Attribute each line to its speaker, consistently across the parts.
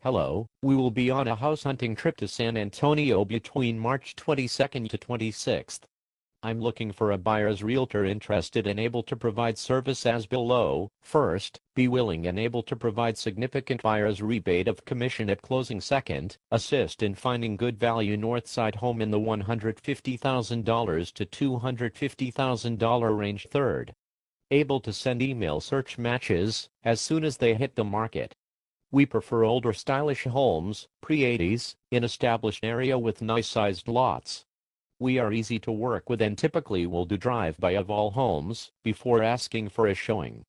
Speaker 1: Hello, we will be on a house hunting trip to San Antonio between March 22nd to 26th. I'm looking for a buyer's realtor interested and able to provide service as below. First, be willing and able to provide significant buyer's rebate of commission at closing. Second, assist in finding good value northside home in the $150,000 to $250,000 range. Third, able to send email search matches as soon as they hit the market. We prefer older stylish homes, pre-80s, in established area with nice-sized lots. We are easy to work with and typically will do drive-by of all homes before asking for a showing.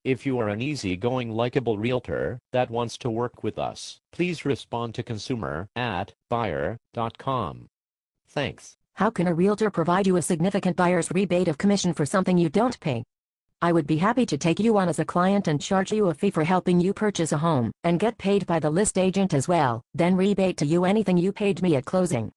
Speaker 1: If you are an easygoing, likable realtor that wants to work with us, please respond to consumer@buyer.com. Thanks.
Speaker 2: How can a realtor provide you a significant buyer's rebate of commission for something you don't pay? I would be happy to take you on as a client and charge you a fee for helping you purchase a home, and get paid by the list agent as well, then rebate to you anything you paid me at closing.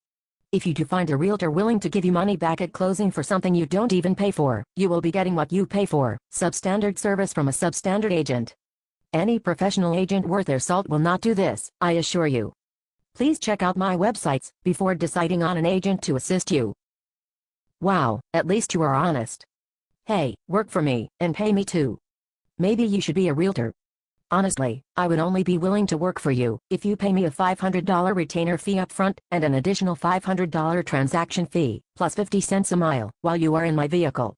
Speaker 2: If you do find a realtor willing to give you money back at closing for something you don't even pay for, you will be getting what you pay for, substandard service from a substandard agent. Any professional agent worth their salt will not do this, I assure you. Please check out my websites before deciding on an agent to assist you. Wow, at least you are honest. Hey, work for me, and pay me too. Maybe you should be a realtor. Honestly, I would only be willing to work for you if you pay me a $500 retainer fee up front and an additional $500 transaction fee, plus 50 cents a mile, while you are in my vehicle.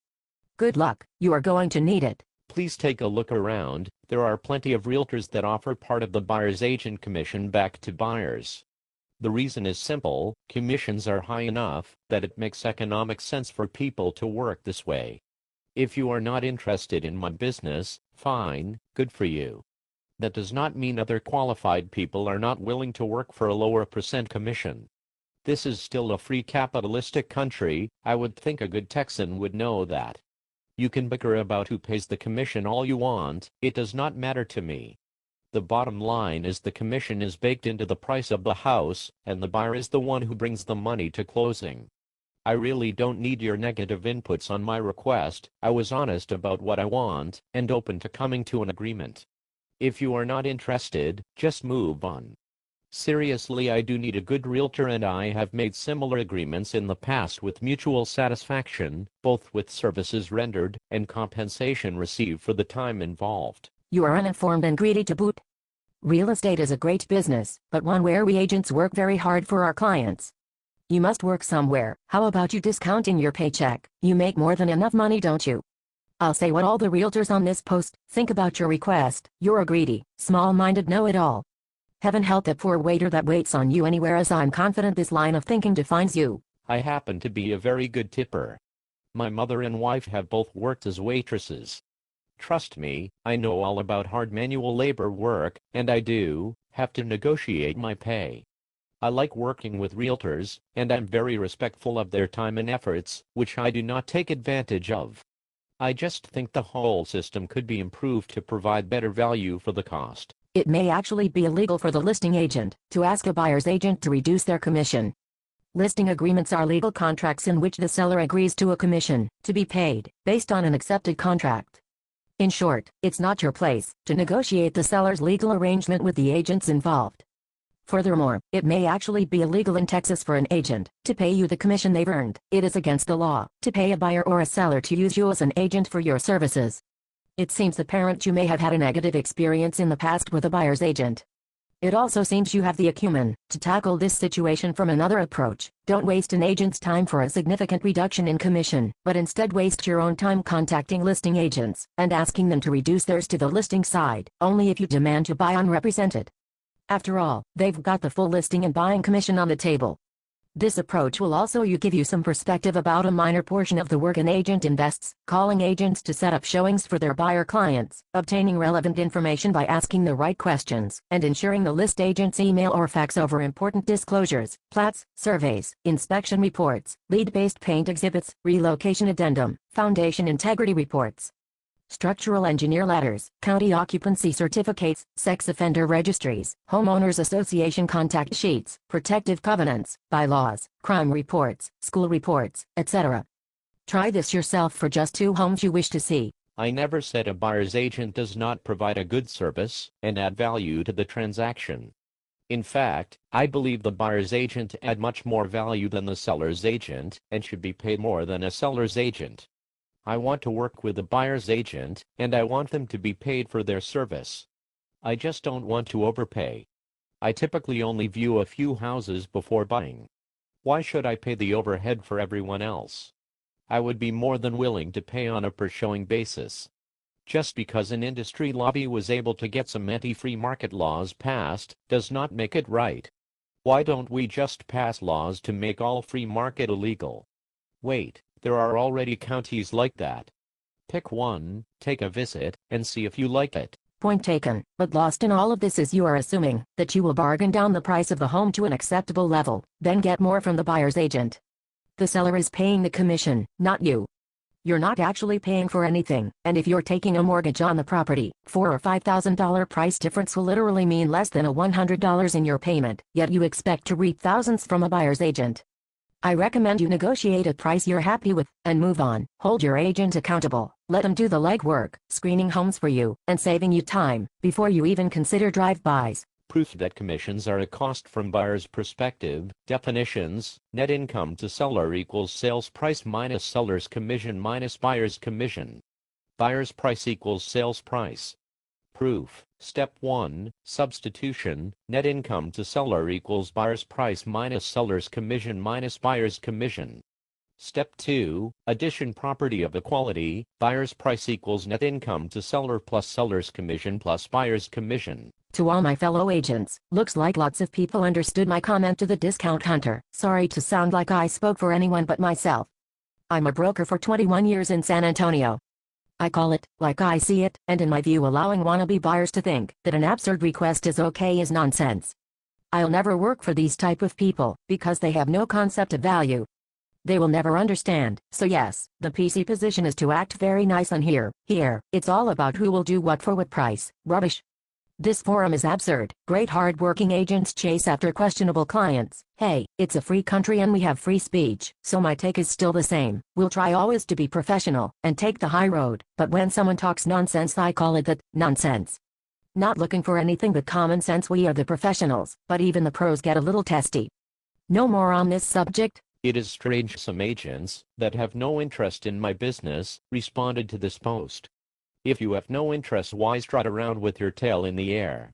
Speaker 2: Good luck, you are going to need it.
Speaker 1: Please take a look around. There are plenty of realtors that offer part of the buyer's agent commission back to buyers. The reason is simple: commissions are high enough that it makes economic sense for people to work this way. If you are not interested in my business, fine, good for you. That does not mean other qualified people are not willing to work for a lower percent commission. This is still a free capitalistic country. I would think a good Texan would know that. You can bicker about who pays the commission all you want, it does not matter to me. The bottom line is the commission is baked into the price of the house, and the buyer is the one who brings the money to closing. I really don't need your negative inputs on my request. I was honest about what I want, and open to coming to an agreement. If you are not interested, just move on. Seriously, I do need a good realtor, and I have made similar agreements in the past with mutual satisfaction, both with services rendered and compensation received for the time involved.
Speaker 2: You are uninformed and greedy to boot. Real estate is a great business, but one where we agents work very hard for our clients. You must work somewhere. How about you discounting your paycheck? You make more than enough money, don't you? I'll say what all the realtors on this post think about your request. You're a greedy, small-minded know-it-all. Heaven help the poor waiter that waits on you anywhere, as I'm confident this line of thinking defines you.
Speaker 1: I happen to be a very good tipper. My mother and wife have both worked as waitresses. Trust me, I know all about hard manual labor work, and I do have to negotiate my pay. I like working with realtors, and I'm very respectful of their time and efforts, which I do not take advantage of. I just think the whole system could be improved to provide better value for the cost.
Speaker 2: It may actually be illegal for the listing agent to ask a buyer's agent to reduce their commission. Listing agreements are legal contracts in which the seller agrees to a commission to be paid based on an accepted contract. In short, it's not your place to negotiate the seller's legal arrangement with the agents involved. Furthermore, it may actually be illegal in Texas for an agent to pay you the commission they've earned. It is against the law to pay a buyer or a seller to use you as an agent for your services. It seems apparent you may have had a negative experience in the past with a buyer's agent. It also seems you have the acumen to tackle this situation from another approach. Don't waste an agent's time for a significant reduction in commission, but instead waste your own time contacting listing agents and asking them to reduce theirs to the listing side, only if you demand to buy unrepresented. After all, they've got the full listing and buying commission on the table. This approach will also give you some perspective about a minor portion of the work an agent invests, calling agents to set up showings for their buyer clients, obtaining relevant information by asking the right questions, and ensuring the list agents email or fax over important disclosures, plats, surveys, inspection reports, lead-based paint exhibits, relocation addendum, foundation integrity reports, structural engineer letters, county occupancy certificates, sex offender registries, homeowners association contact sheets, protective covenants, bylaws, crime reports, school reports, etc. Try this yourself for just 2 homes you wish to see.
Speaker 1: I never said a buyer's agent does not provide a good service and add value to the transaction. In fact, I believe the buyer's agent add much more value than the seller's agent and should be paid more than a seller's agent. I want to work with the buyer's agent, and I want them to be paid for their service. I just don't want to overpay. I typically only view a few houses before buying. Why should I pay the overhead for everyone else? I would be more than willing to pay on a per-showing basis. Just because an industry lobby was able to get some anti-free market laws passed does not make it right. Why don't we just pass laws to make all free market illegal? Wait, there are already counties like that. Pick one, take a visit, and see if you like it.
Speaker 2: Point taken, but lost in all of this is you are assuming that you will bargain down the price of the home to an acceptable level, then get more from the buyer's agent. The seller is paying the commission, not you. You're not actually paying for anything, and if you're taking a mortgage on the property, $4,000 or $5,000 price difference will literally mean less than $100 in your payment, yet you expect to reap thousands from a buyer's agent. I recommend you negotiate a price you're happy with, and move on. Hold your agent accountable, let them do the legwork, screening homes for you, and saving you time, before you even consider drive-bys.
Speaker 1: Proof that commissions are a cost from buyer's perspective. Definitions: net income to seller equals sales price minus seller's commission minus buyer's commission. Buyer's price equals sales price. Proof. Step 1, substitution: net income to seller equals buyer's price minus seller's commission minus buyer's commission. Step 2, addition: property of equality: buyer's price equals net income to seller plus seller's commission plus buyer's commission.
Speaker 2: To all my fellow agents, looks like lots of people understood my comment to the discount hunter. Sorry to sound like I spoke for anyone but myself. I'm a broker for 21 years in San Antonio. I call it like I see it, and in my view allowing wannabe buyers to think that an absurd request is okay is nonsense. I'll never work for these type of people, because they have no concept of value. They will never understand, so yes, the PC position is to act very nice on here. It's all about who will do what for what price. Rubbish. This forum is absurd. Great hard-working agents chase after questionable clients. Hey, it's a free country and we have free speech, so my take is still the same. We'll try always to be professional, and take the high road, but when someone talks nonsense I call it that, nonsense. Not looking for anything but common sense. We are the professionals, but even the pros get a little testy. No more on this subject?
Speaker 1: It is strange some agents that have no interest in my business responded to this post. If you have no interest, why strut around with your tail in the air?